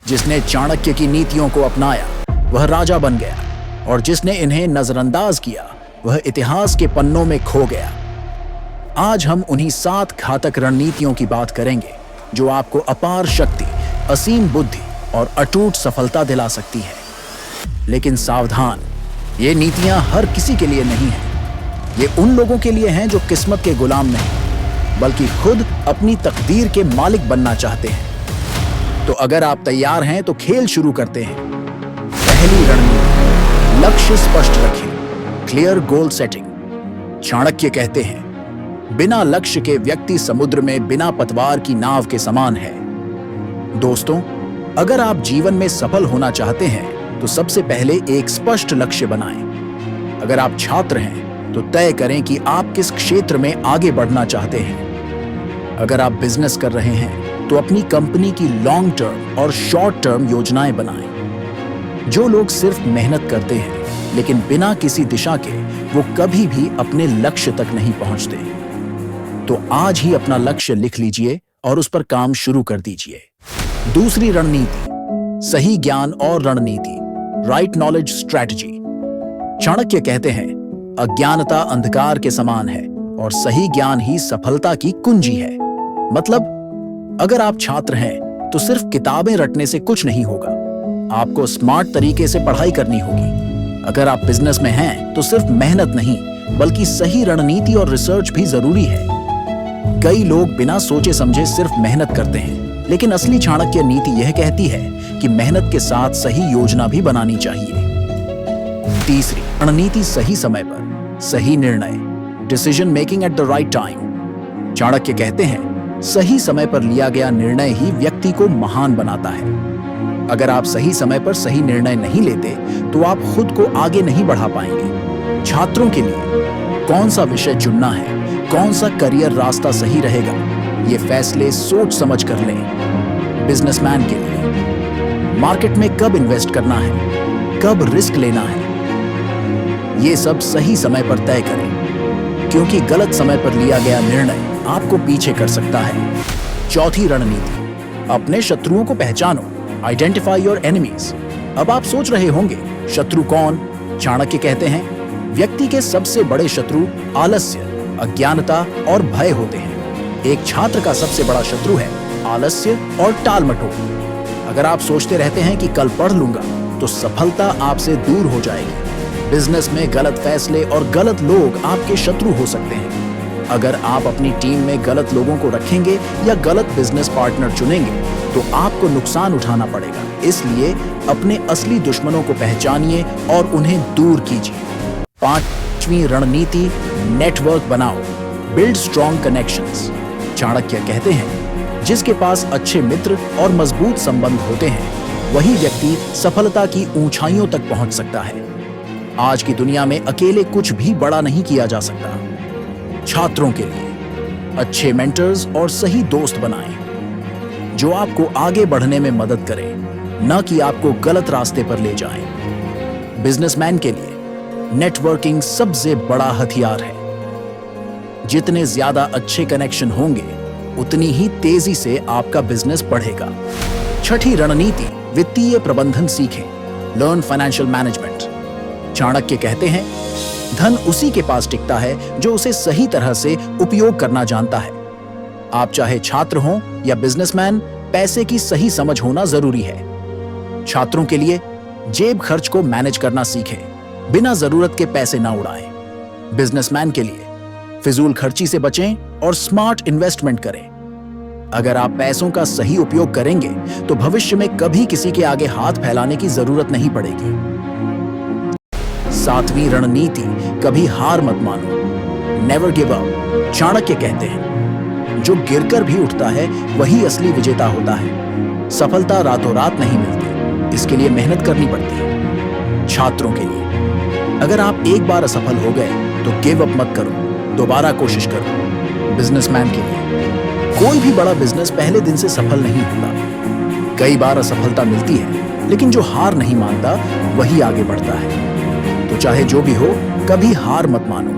जिसने चाणक्य की नीतियों को अपनाया वह राजा बन गया, और जिसने इन्हें नजरअंदाज किया वह इतिहास के पन्नों में खो गया। आज हम उन्हीं 7 घातक रणनीतियों की बात करेंगे जो आपको अपार शक्ति, असीम बुद्धि और अटूट सफलता दिला सकती है। लेकिन सावधान, ये नीतियां हर किसी के लिए नहीं हैं। ये उन लोगों के लिए हैं जो किस्मत के गुलाम नहीं, बल्कि खुद अपनी तकदीर के मालिक बनना चाहते हैं। तो अगर आप तैयार हैं तो खेल शुरू करते हैं। पहली रणनीति, लक्ष्य स्पष्ट रखें, क्लियर गोल सेटिंग। चाणक्य कहते हैं, बिना लक्ष्य के व्यक्ति समुद्र में बिना पतवार की नाव के समान है। दोस्तों, अगर आप जीवन में सफल होना चाहते हैं तो सबसे पहले एक स्पष्ट लक्ष्य बनाएं। अगर आप छात्र हैं तो तय करें कि आप किस क्षेत्र में आगे बढ़ना चाहते हैं। अगर आप बिजनेस कर रहे हैं तो अपनी कंपनी की लॉन्ग टर्म और शॉर्ट टर्म योजनाएं बनाएं। जो लोग सिर्फ मेहनत करते हैं लेकिन बिना किसी दिशा के, वो कभी भी अपने लक्ष्य तक नहीं पहुंचते। तो आज ही अपना लक्ष्य लिख लीजिए और उस पर काम शुरू कर दीजिए। दूसरी रणनीति, सही ज्ञान और रणनीति, राइट नॉलेज स्ट्रैटेजी। चाणक्य कहते हैं, अज्ञानता अंधकार के समान है और सही ज्ञान ही सफलता की कुंजी है। मतलब, अगर आप छात्र हैं तो सिर्फ किताबें रटने से कुछ नहीं होगा, आपको स्मार्ट तरीके से पढ़ाई करनी होगी। अगर आप बिजनेस में हैं तो सिर्फ मेहनत नहीं बल्कि सही रणनीति और रिसर्च भी जरूरी है। कई लोग बिना सोचे समझे सिर्फ मेहनत करते हैं, लेकिन असली चाणक्य नीति यह कहती है कि मेहनत के साथ सही योजना भी बनानी चाहिए। तीसरी रणनीति, सही समय पर सही निर्णय, decision making at the right time. Chanakya कहते हैं, सही समय पर लिया गया निर्णय ही व्यक्ति को महान बनाता है। अगर आप सही समय पर सही निर्णय नहीं लेते तो आप खुद को आगे नहीं बढ़ा पाएंगे। छात्रों के लिए कौन सा विषय चुनना है, कौन सा करियर रास्ता सही रहेगा, ये फैसले सोच समझ कर लें। बिजनेसमैन के लिए मार्केट में कब इन्वेस्ट करना है, कब रिस्क लेना है, ये सब सही समय पर तय करें, क्योंकि गलत समय पर लिया गया निर्णय आपको पीछे कर सकता है। चौथी रणनीति, अपने शत्रुओं को पहचानो, आइडेंटिफाई योर एनिमीज। अब आप सोच रहे होंगे, शत्रु कौन? चाणक्य कहते हैं, व्यक्ति के सबसे बड़े शत्रु आलस्य, अज्ञानता और भय होते हैं। एक छात्र का सबसे बड़ा शत्रु है आलस्य और टालमटोल। अगर आप सोचते रहते हैं कि कल पढ़ लूंगा तो सफलता आपसे दूर हो जाएगी। बिजनेस में गलत फैसले और गलत लोग आपके शत्रु हो सकते हैं। अगर आप अपनी टीम में गलत लोगों को रखेंगे या गलत बिजनेस पार्टनर चुनेंगे तो आपको नुकसान उठाना पड़ेगा। इसलिए अपने असली दुश्मनों को पहचानिए और उन्हें दूर कीजिए। पांचवी रणनीति, नेटवर्क बनाओ, बिल्ड स्ट्रॉन्ग कनेक्शंस। चाणक्य कहते हैं, जिसके पास अच्छे मित्र और मजबूत संबंध होते हैं वही व्यक्ति सफलता की ऊंचाइयों तक पहुंच सकता है। आज की दुनिया में अकेले कुछ भी बड़ा नहीं किया जा सकता। छात्रों के लिए अच्छे मेंटर्स और सही दोस्त बनाएं जो आपको आगे बढ़ने में मदद करें, न कि आपको गलत रास्ते पर ले जाएं। बिजनेसमैन के लिए नेटवर्किंग सबसे बड़ा हथियार है। जितने ज्यादा अच्छे कनेक्शन होंगे उतनी ही तेजी से आपका बिजनेस बढ़ेगा। छठी रणनीति, वित्तीय प्रबंधन सीखें, लर्न फाइनेंशियल मैनेजमेंट। चाणक्य कहते हैं, धन उसी के पास टिकता है जो उसे सही तरह से उपयोग करना जानता है। आप चाहे छात्र हों या बिजनेसमैन, पैसे की सही समझ होना जरूरी है। छात्रों के लिए जेब खर्च को मैनेज करना सीखें, बिना जरूरत के पैसे ना उड़ाएं। बिजनेसमैन के लिए फिजूल खर्ची से बचें और स्मार्ट इन्वेस्टमेंट करें। अगर आप पैसों का सही उपयोग करेंगे तो भविष्य में कभी किसी के आगे हाथ फैलाने की जरूरत नहीं पड़ेगी। सातवीं रणनीति, कभी हार मत मानो, नेवर गिव अप। चाणक्य कहते हैं, जो गिरकर भी उठता है वही असली विजेता होता है। सफलता रातों रात नहीं मिलती, इसके लिए मेहनत करनी पड़ती है। छात्रों के लिए, अगर आप एक बार असफल हो गए तो गिव अप मत करो, दोबारा कोशिश करो। बिजनेसमैन के लिए, कोई भी बड़ा बिजनेस पहले दिन से सफल नहीं होता। कई बार असफलता मिलती है, लेकिन जो हार नहीं मानता वही आगे बढ़ता है। तो चाहे जो भी हो, कभी हार मत मानो।